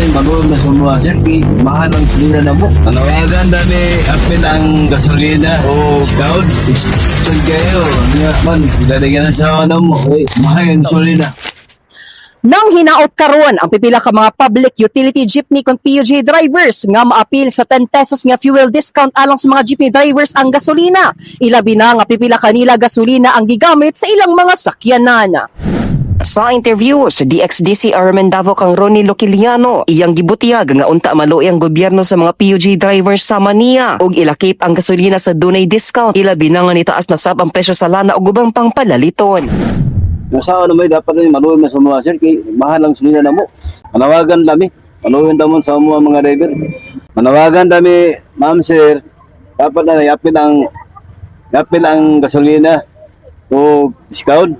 rin bago na sumuha sir, kay mahal ang gasolina na mo. Nanawagan dami apil ang gasolina o scout. Isyon kayo. Nga man, ilalagyan sa ano mo. Mahal ang gasolina. Nang hinaot karon ang pipila ka mga public utility jeepney kon PUJ drivers nga maapil sa 10 pesos nga fuel discount alang sa mga jeepney drivers ang gasolina. Ilabi na nga pipila kanila gasolina ang gigamit sa ilang mga sakyanan. Sa interview sa DXDC Armen Davao kang Ronnie Loquiliano, iyang gibutiyag nga unta maluoy ang gobyerno sa mga PUJ drivers sa Mania ug ilakip ang gasolina sa dunay discount. Ilabi na nga nitaas na sab ang presyo sa lana ug ubang pang palaliton. Nasa ano may dapat rin maluwin na sumuha sir, kay mahal ang gasolina na mo. Manawagan dami. Maluwin damon sa mga driver. Manawagan dami, ma'am sir. Dapat na yapil ang gasolina o scout.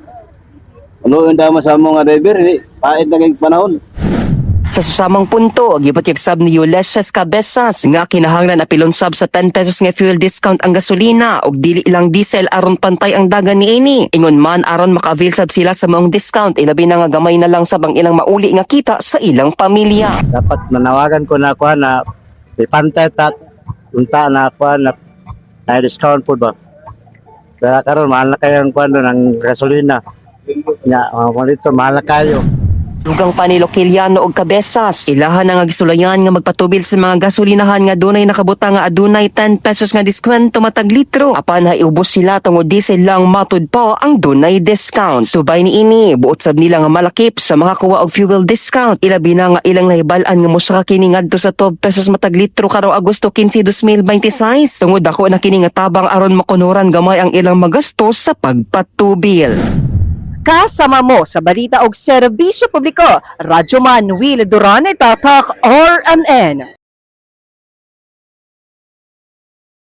Maluwin damon sa mga driver. Pait na kayong panahon. Sa susamang punto, gibutyag sab ni Ulysses Cabezas nga kinahanglan apilon sab sa 10 pesos nga fuel discount ang gasolina ug dili ilang diesel aron pantay ang dagan niini. Ingon man aron maka-avail sab sila sa maong discount, ilabi na nga gamay na lang sab ang ilang mauli nga kita sa ilang pamilya. Dapat manawagan ko na kuha na ipantay tat unta na kuha na discount po ba. Kaya karon mahal na kayo ang kuha ng gasolina. Nya, dito mahal na kayo. Dugang pa ni Loquiliano og Cabezas, ilahan na nga gisulayan nga magpatubil sa mga gasolinahan nga dunay nakabuta nga adunay 10 pesos nga diskwento matag litro. Apan iubos sila tungod diesel lang matud pa ang dunay discount. Subay ni ini, buot sab nila nga malakip sa makakuha og fuel discount. Ilabi na nga ilang nahibal-an nga mosra kini ngadto sa 12 pesos matag litro karong Agosto 15, 2026. Tungod ako na kini nga tabang aron makunuran gamay ang ilang magastos sa pagpatubil. Kasama mo sa balita og serbisyo publiko, Radyo Man Will Duran Tatak RMN.